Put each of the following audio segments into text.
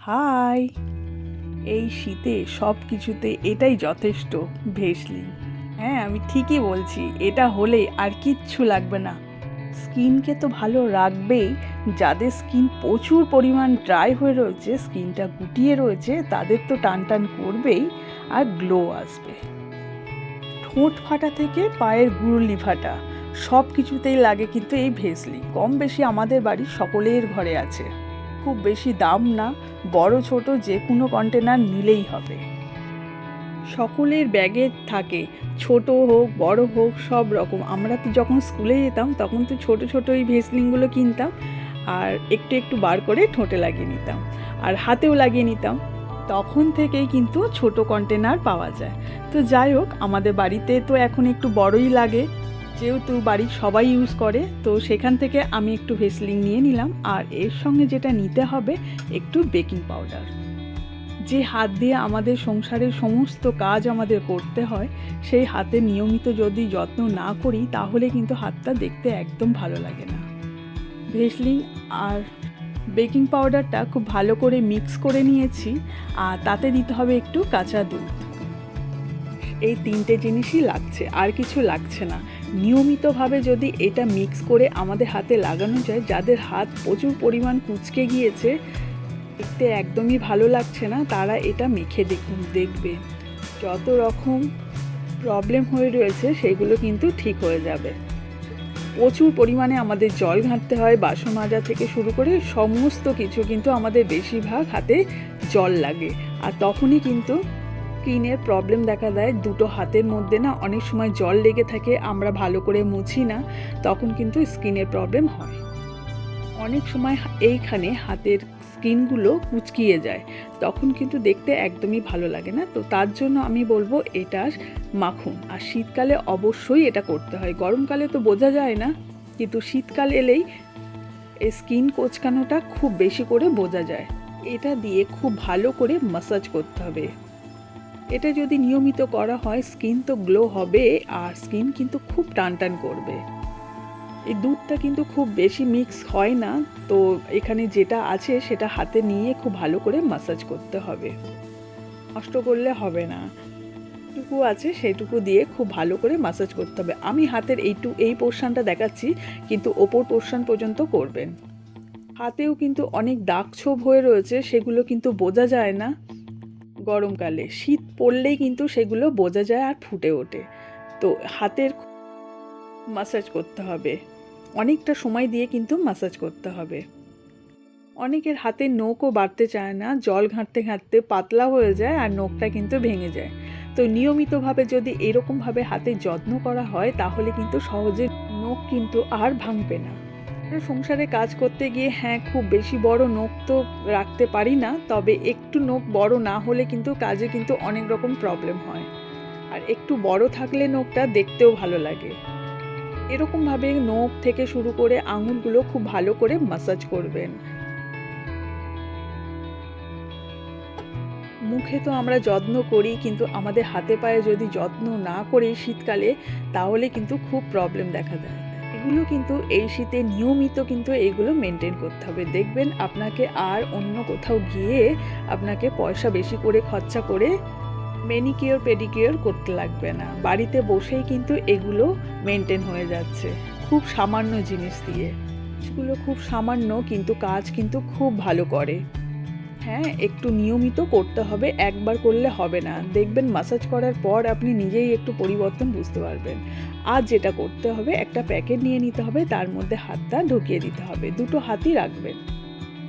High! এই শীতে সব কিছুতে এটাই যথেষ্ট, ভেসলিন। হ্যাঁ, আমি ঠিকই বলছি, এটা হলেই আর কিচ্ছু লাগবে না। স্কিনকে তো ভালো রাখবেই, যাদের স্কিন প্রচুর পরিমাণ ড্রাই হয়ে রয়েছে, স্কিনটা গুটিয়ে রয়েছে, তাদের তো টান টান করবেই আর গ্লো আসবে। ঠোঁট ফাটা থেকে পায়ের গুড়লি ফাটা সব কিছুতেই লাগে কিন্তু এই ভেসলিন। কম বেশি আমাদের বাড়ির সকলের ঘরে আছে। খুব বেশি দাম না, বড় ছোট যে কোনো কন্টেনার নিলেই হবে। সকলের ব্যাগে থাকে, ছোট হোক বড় হোক সব রকম। আমরা তো যখন স্কুলে যেতাম তখন তো ছোট ছোট এই ভেসলিনগুলো কিনতাম আর একটু একটু বার করে ঠোঁটে লাগিয়ে নিতাম আর হাতেও লাগিয়ে নিতাম। তখন থেকেই কিন্তু ছোট কন্টেনার পাওয়া যায়। তো যাই হোক, আমাদের বাড়িতে তো এখন একটু বড়ই লাগে, যেহেতু বাড়ির সবাই ইউজ করে, তো সেখান থেকে আমি একটু ভেসলিন নিয়ে নিলাম। আর এর সঙ্গে যেটা নিতে হবে, একটু বেকিং পাউডার। যে হাত দিয়ে আমাদের সংসারের সমস্ত কাজ আমাদের করতে হয়, সেই হাতের নিয়মিত যদি যত্ন না করি তাহলে কিন্তু হাতটা দেখতে একদম ভালো লাগে না। ভেসলিন আর বেকিং পাউডারটা খুব ভালো করে মিক্স করে নিয়েছি, আর তাতে দিতে হবে একটু কাঁচা দুধ। এই তিনটে জিনিসই লাগছে, আর কিছু লাগছে না। নিয়মিতভাবে যদি এটা মিক্স করে আমাদের হাতে লাগানো যায়, যাদের হাত প্রচুর পরিমাণ কুঁচকে গিয়েছে, দেখতে একদমই ভালো লাগছে না, তারা এটা মেখে দেখবে যত রকম প্রবলেম হয়ে রয়েছে সেগুলো কিন্তু ঠিক হয়ে যাবে। প্রচুর পরিমাণে আমাদের জল ঘাঁটতে হয়, বাসন মাজা থেকে শুরু করে সমস্ত কিছু কিন্তু আমাদের বেশিরভাগ হাতে জল লাগে, আর তখনই কিন্তু স্কিনের প্রবলেম দেখা দেয়। দুটো হাতের মধ্যে না অনেক সময় জল লেগে থাকে, আমরা ভালো করে মুছি না, তখন কিন্তু স্কিনের প্রবলেম হয়। অনেক সময় এইখানে হাতের স্কিনগুলো কুচকিয়ে যায়, তখন কিন্তু দেখতে একদমই ভালো লাগে না। তো তার জন্য আমি বলবো এটা মাখুন, আর শীতকালে অবশ্যই এটা করতে হয়। গরমকালে তো বোঝা যায় না, কিন্তু শীতকাল এলেই এই স্কিন কোচকানোটা খুব বেশি করে বোঝা যায়। এটা দিয়ে খুব ভালো করে ম্যাসাজ করতে হবে। এটা যদি নিয়মিত করা হয়, স্কিন তো গ্লো হবে আর স্কিন কিন্তু খুব টান টান করবে। এই দুধটা কিন্তু খুব বেশি মিক্স হয় না, তো এখানে যেটা আছে সেটা হাতে নিয়ে খুব ভালো করে ম্যাসাজ করতে হবে, নষ্ট করলে হবে না। যেটুকু আছে সেটুকু দিয়ে খুব ভালো করে ম্যাসাজ করতে হবে। আমি হাতের এই পোর্শনটা দেখাচ্ছি, কিন্তু ওপর পোর্শন পর্যন্ত করবেন। হাতেও কিন্তু অনেক দাগ ছোপ হয়ে রয়েছে, সেগুলো কিন্তু বোঝা যায় না গরমকালে। শীত পড়লেই কিন্তু সেগুলো বোঝা যায় আর ফুটে ওঠে। তো হাতের ম্যাসাজ করতে হবে, অনেকটা সময় দিয়ে কিন্তু ম্যাসাজ করতে হবে। অনেকের হাতের নখও বাড়তে চায় না, জল ঘাঁটতে ঘাঁটতে পাতলা হয়ে যায় আর নখটা কিন্তু ভেঙে যায়। তো নিয়মিতভাবে যদি এরকমভাবে হাতের যত্ন করা হয়, তাহলে কিন্তু সহজে নখ কিন্তু আর ভাঙবে না। সংসারে কাজ করতে গিয়ে হ্যাঁ, খুব বেশি বড় নখ তো রাখতে পারি না, তবে একটু নখ বড় না হলে কিন্তু কাজে কিন্তু অনেক রকম প্রবলেম হয়। আর একটু বড় থাকলে নখটা দেখতেও ভালো লাগে। এরকমভাবে নখ থেকে শুরু করে আঙুলগুলো খুব ভালো করে ম্যাসাজ করবেন। মুখে তো আমরা যত্ন করি, কিন্তু আমাদের হাতে পায়ে যদি যত্ন না করি শীতকালে, তাহলে কিন্তু খুব প্রবলেম দেখা দেয়। এগুলো কিন্তু এই শীতে নিয়মিত কিন্তু এগুলো মেনটেন করতে হবে। দেখবেন আপনাকে আর অন্য কোথাও গিয়ে আপনাকে পয়সা বেশি করে খরচা করে ম্যানিকিওর পেডিকিওর করতে লাগবে না। বাড়িতে বসেই কিন্তু এগুলো মেনটেন হয়ে যাচ্ছে খুব সামান্য জিনিস দিয়ে। এগুলো খুব সামান্য, কিন্তু কাজ কিন্তু খুব ভালো করে। হ্যাঁ, একটু নিয়মিত করতে হবে, একবার করলে হবে না। দেখবেন ম্যাসাজ করার পর আপনি নিজেই একটু পরিবর্তন বুঝতে পারবেন। আর যেটা করতে হবে, একটা প্যাকেট নিয়ে নিতে হবে, তার মধ্যে হাতটা ঢুকিয়ে দিতে হবে, দুটো হাতই রাখবেন।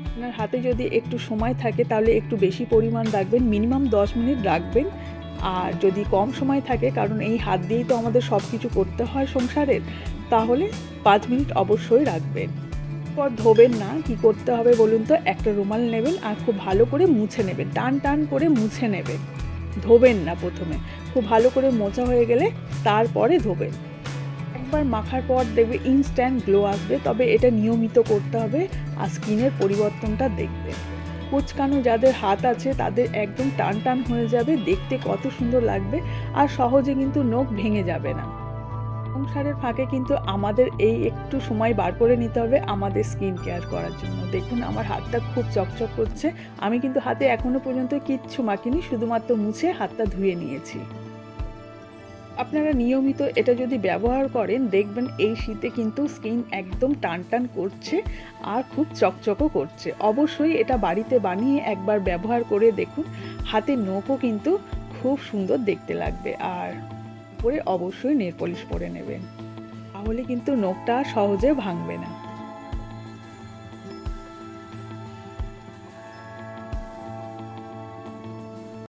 আপনার হাতে যদি একটু সময় থাকে তাহলে একটু বেশি পরিমাণ রাখবেন, মিনিমাম 10 মিনিট রাখবেন। আর যদি কম সময় থাকে, কারণ এই হাত দিয়েই তো আমাদের সব কিছু করতে হয় সংসারের, তাহলে 5 মিনিট অবশ্যই রাখবেন। পর ধোবেন না, কি করতে হবে বলুন তো, একটা রুমাল নেবেন আর খুব ভালো করে মুছে নেবেন, টান টান করে মুছে নেবেন। ধোবেন না প্রথমে, খুব ভালো করে মোছা হয়ে গেলে তারপরে ধোবেন। একবার মাখার পর দেখবে ইনস্ট্যান্ট গ্লো আসবে, তবে এটা নিয়মিত করতে হবে আর স্কিনের পরিবর্তনটা দেখবে। কুচকানো যাদের হাত আছে তাদের একদম টান টান হয়ে যাবে, দেখতে কত সুন্দর লাগবে, আর সহজে কিন্তু নখ ভেঙে যাবে না। সংসারের ফাঁকে কিন্তু আমাদের এই একটু সময় বার করে নিতে হবে আমাদের স্কিন কেয়ার করার জন্য। দেখুন আমার হাতটা খুব চকচক করছে। আমি কিন্তু হাতে এখনো পর্যন্ত কিচ্ছু মাখিনি, শুধুমাত্র মুছে হাতটা ধুয়ে নিয়েছি। আপনারা নিয়মিত এটা যদি ব্যবহার করেন দেখবেন এই শীতে কিন্তু স্কিন একদম টান টান করছে আর খুব চকচকও করছে। অবশ্যই এটা বাড়িতে বানিয়ে একবার ব্যবহার করে দেখুন, হাতের নখও কিন্তু খুব সুন্দর দেখতে লাগবে। আর পরে অবশ্যই নেল পলিশ পরে নেবেন, তাহলে কিন্তু নখটা সহজে ভাঙবে না।